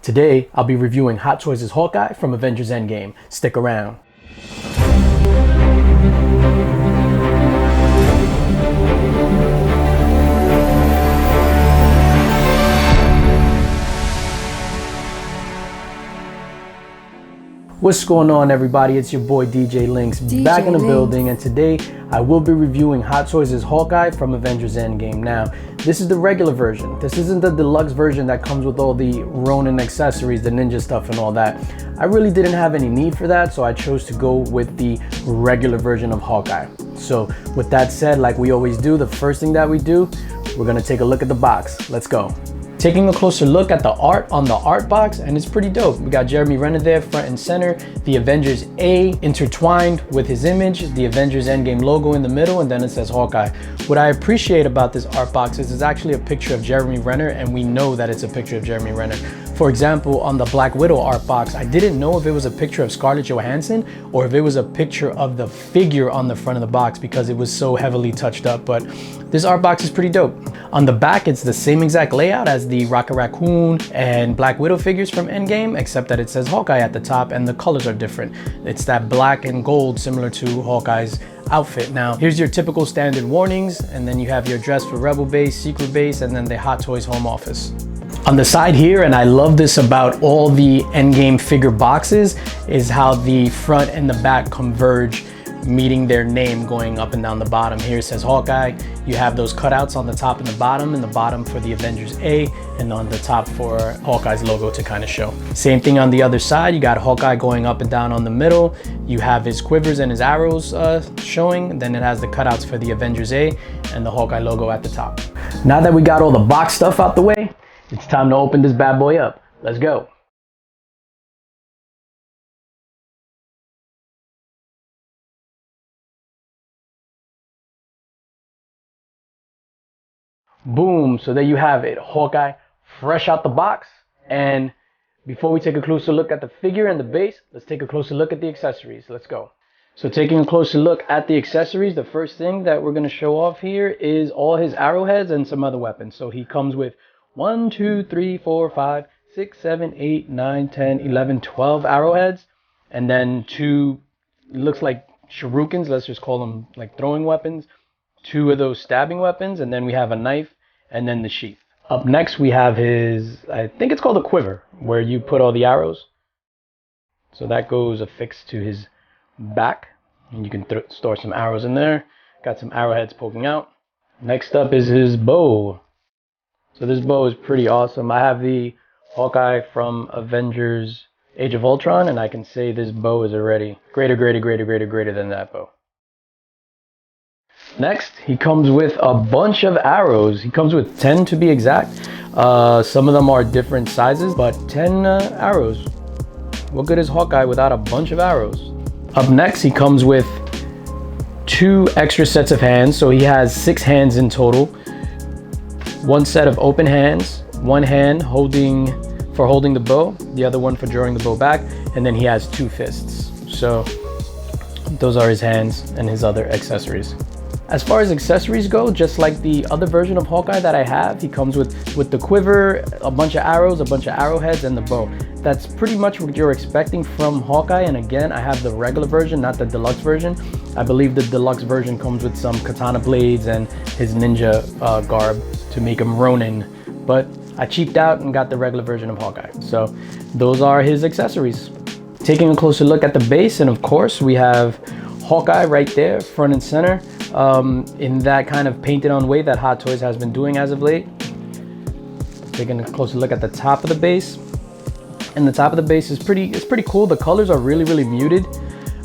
Today, I'll be reviewing Hot Toys' Hawkeye from Avengers Endgame. Stick around. What's going on, everybody? It's your boy DJ Links back in the building, and today I will be reviewing Hot Toys' Hawkeye from Avengers Endgame. Now, this is the regular version. This isn't the deluxe version that comes with all the Ronin accessories, the ninja stuff and all that. I really didn't have any need for that, so I chose to go with the regular version of Hawkeye. So with that said, like we always do, the first thing that we do, we're gonna take a look at the box. Let's go. Taking a closer look at the art on the art box, and it's pretty dope. We got Jeremy Renner there front and center, the Avengers A intertwined with his image, the Avengers Endgame logo in the middle, and then it says Hawkeye. What I appreciate about this art box is it's actually a picture of Jeremy Renner, and we know that it's a picture of Jeremy Renner. For example, on the Black Widow art box, I didn't know if it was a picture of Scarlett Johansson or if it was a picture of the figure on the front of the box because it was so heavily touched up, but this art box is pretty dope. On the back, it's the same exact layout as the Rocket Raccoon and Black Widow figures from Endgame, except that it says Hawkeye at the top and the colors are different. It's that black and gold similar to Hawkeye's outfit. Now, here's your typical standard warnings, and then you have your dress for Rebel Base, Secret Base, and then the Hot Toys home office. On the side here, and I love this about all the Endgame figure boxes, is how the front and the back converge, meeting their name going up and down the bottom. Here it says Hawkeye. You have those cutouts on the top and the bottom for the Avengers A, and on the top for Hawkeye's logo to kind of show. Same thing on the other side. You got Hawkeye going up and down on the middle. You have his quivers and his arrows showing. Then it has the cutouts for the Avengers A and the Hawkeye logo at the top. Now that we got all the box stuff out the way, it's time to open this bad boy up. Let's go. Boom, so there you have it, Hawkeye fresh out the box. And before we take a closer look at the figure and the base, let's take a closer look at the accessories. Let's go. So taking a closer look at the accessories, the first thing that we're going to show off here is all his arrowheads and some other weapons. So he comes with 1, 2, 3, 4, 5, 6, 7, 8, 9, 10, 11, 12 arrowheads, and then 2, it looks like shurikens, let's just call them like throwing weapons, 2 of those stabbing weapons, and then we have a knife, and then the sheath. Up next we have his, I think it's called a quiver, where you put all the arrows. So that goes affixed to his back, and you can store some arrows in there. Got some arrowheads poking out. Next up is his bow. So this bow is pretty awesome. I have the Hawkeye from Avengers Age of Ultron, and I can say this bow is already greater than that bow. Next, he comes with a bunch of arrows. He comes with 10 to be exact. Some of them are different sizes, but 10 arrows. What good is Hawkeye without a bunch of arrows? Up next, he comes with 2 extra sets of hands. So he has 6 hands in total. 1 set of open hands, 1 hand for holding the bow, the other one for drawing the bow back, and then he has 2 fists. So those are his hands and his other accessories. As far as accessories go, just like the other version of Hawkeye that I have, he comes with the quiver, a bunch of arrows, a bunch of arrowheads, and the bow. That's pretty much what you're expecting from Hawkeye. And again, I have the regular version, not the deluxe version. I believe the deluxe version comes with some katana blades and his ninja garb to make him Ronin. But I cheaped out and got the regular version of Hawkeye. So those are his accessories. Taking a closer look at the base, and of course we have Hawkeye right there, front and center, in that kind of painted on way that Hot Toys has been doing as of late. Taking a closer look at the top of the base, and the top of the base is pretty cool. The colors are really muted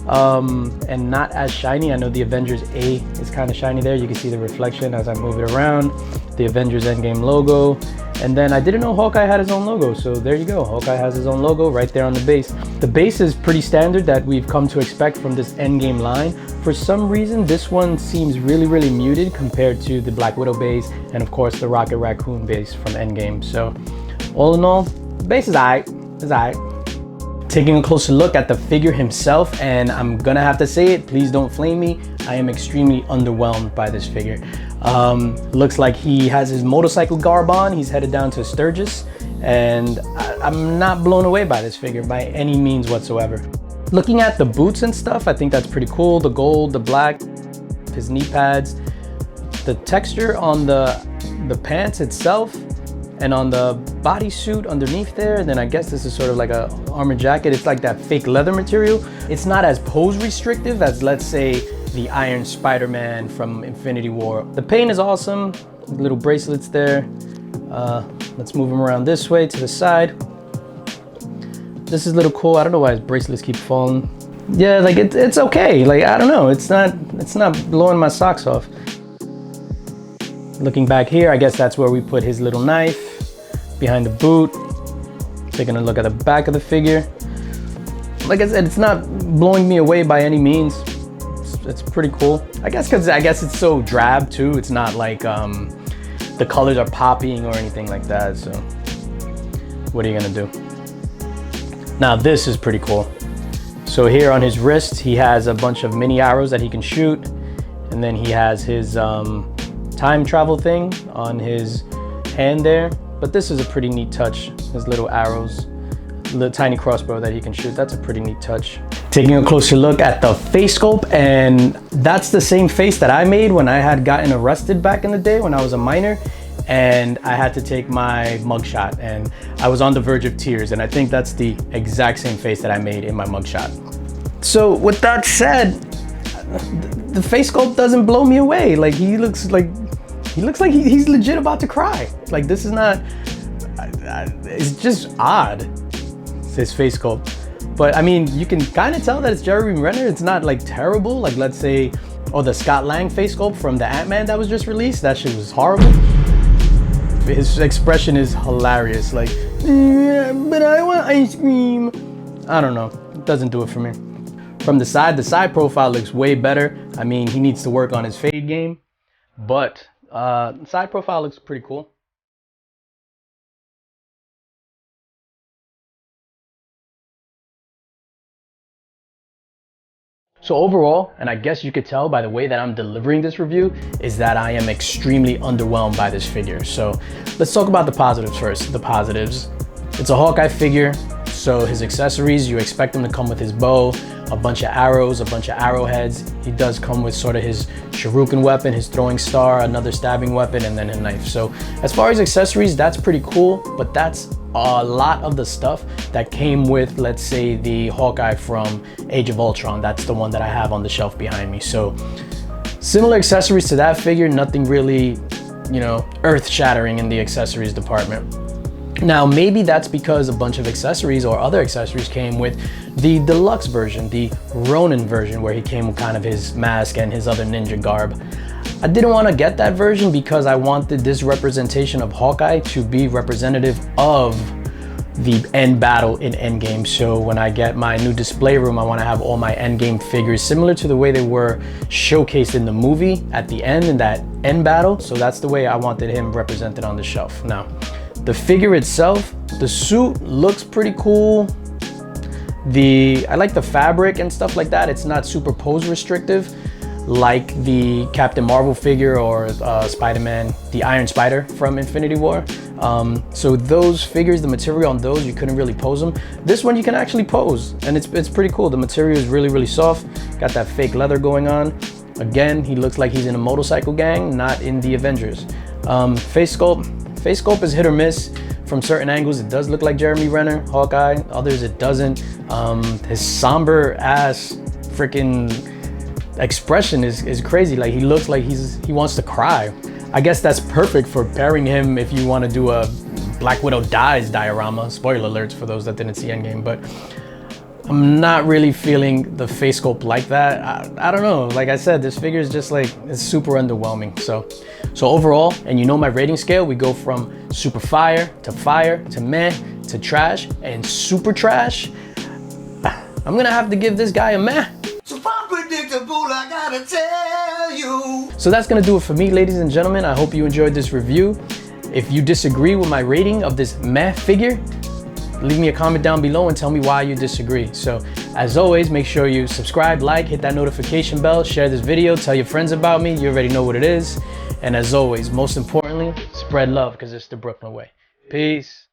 and not as shiny. I know the Avengers A is kind of shiny there. You can see the reflection as I move it around. The Avengers Endgame logo. And then I didn't know Hawkeye had his own logo, so there you go. Hawkeye has his own logo right there on the base. The base is pretty standard that we've come to expect from this Endgame line. For some reason, this one seems really muted compared to the Black Widow base and of course the Rocket Raccoon base from Endgame. So all in all, the base is alright. It's alright. Taking a closer look at the figure himself, and I'm gonna have to say it, please don't flame me, I am extremely underwhelmed by this figure. Looks like he has his motorcycle garb on. He's headed down to Sturgis, and I'm not blown away by this figure by any means whatsoever. Looking at the boots and stuff, I think that's pretty cool. The gold, the black, his knee pads, the texture on the pants itself, and on the bodysuit underneath there, and then I guess this is sort of like a armor jacket. It's like that fake leather material. It's not as pose restrictive as, let's say, the Iron Spider-Man from Infinity War. The paint is awesome, little bracelets there. Let's move him around this way to the side. This is a little cool. I don't know why his bracelets keep falling. Yeah, like it's okay. Like, I don't know, it's not blowing my socks off. Looking back here, I guess that's where we put his little knife behind the boot. Taking a look at the back of the figure. Like I said, it's not blowing me away by any means. It's pretty cool. I guess because it's so drab too. It's not like the colors are popping or anything like that. So what are you gonna do? Now this is pretty cool. So here on his wrist, he has a bunch of mini arrows that he can shoot, and then he has his time travel thing on his hand there. But this is a pretty neat touch. His little arrows, little tiny crossbow that he can shoot. That's a pretty neat touch. Taking a closer look at the face sculpt, and that's the same face that I made when I had gotten arrested back in the day when I was a minor, and I had to take my mugshot, and I was on the verge of tears, and I think that's the exact same face that I made in my mugshot. So with that said, the face sculpt doesn't blow me away. Like, he looks like he's legit about to cry. Like, this is not, it's just odd, his face sculpt. But I mean, you can kind of tell that it's Jeremy Renner. It's not like terrible. Like, let's say, or the Scott Lang face sculpt from the Ant-Man that was just released. That shit was horrible. His expression is hilarious. Like, yeah, but I want ice cream. I don't know, it doesn't do it for me. From the side profile looks way better. I mean, he needs to work on his fade game, but side profile looks pretty cool. So overall, and I guess you could tell by the way that I'm delivering this review, is that I am extremely underwhelmed by this figure. So let's talk about the positives first. The positives: it's a Hawkeye figure, so his accessories, you expect him to come with his bow, a bunch of arrows, a bunch of arrowheads. He does come with sort of his shuriken weapon, his throwing star, another stabbing weapon, and then a knife. So as far as accessories, that's pretty cool, but that's a lot of the stuff that came with, let's say, the Hawkeye from Age of Ultron. That's the one that I have on the shelf behind me. So similar accessories to that figure, nothing really, you know, earth-shattering in the accessories department. Now, maybe that's because a bunch of accessories or other accessories came with the deluxe version, the Ronin version, where he came with kind of his mask and his other ninja garb. I didn't want to get that version because I wanted this representation of Hawkeye to be representative of the end battle in Endgame. So when I get my new display room, I want to have all my Endgame figures similar to the way they were showcased in the movie at the end in that end battle. So that's the way I wanted him represented on the shelf. Now, the figure itself, the suit looks pretty cool. I like the fabric and stuff like that. It's not super pose restrictive like the Captain Marvel figure or Spider-Man, the Iron Spider from Infinity War. So those figures, the material on those, you couldn't really pose them. This one you can actually pose, and it's pretty cool. The material is really, really soft. Got that fake leather going on. Again, he looks like he's in a motorcycle gang, not in the Avengers. Face sculpt is hit or miss. From certain angles, it does look like Jeremy Renner, Hawkeye. Others, it doesn't. His somber ass freaking expression is crazy. Like, he looks like he wants to cry. I guess that's perfect for pairing him if you want to do a Black Widow dies diorama. Spoiler alerts for those that didn't see Endgame, but I'm not really feeling the face sculpt like that. I don't know. Like I said, this figure is just like, it's super underwhelming. So overall, and you know my rating scale, we go from super fire to meh to trash and super trash. I'm gonna have to give this guy a meh. So unpredictable, I gotta tell you. So that's gonna do it for me, ladies and gentlemen. I hope you enjoyed this review. If you disagree with my rating of this meh figure, leave me a comment down below and tell me why you disagree. So as always, make sure you subscribe, like, hit that notification bell, share this video, tell your friends about me. You already know what it is. And as always, most importantly, spread love, because it's the Brooklyn way. Peace.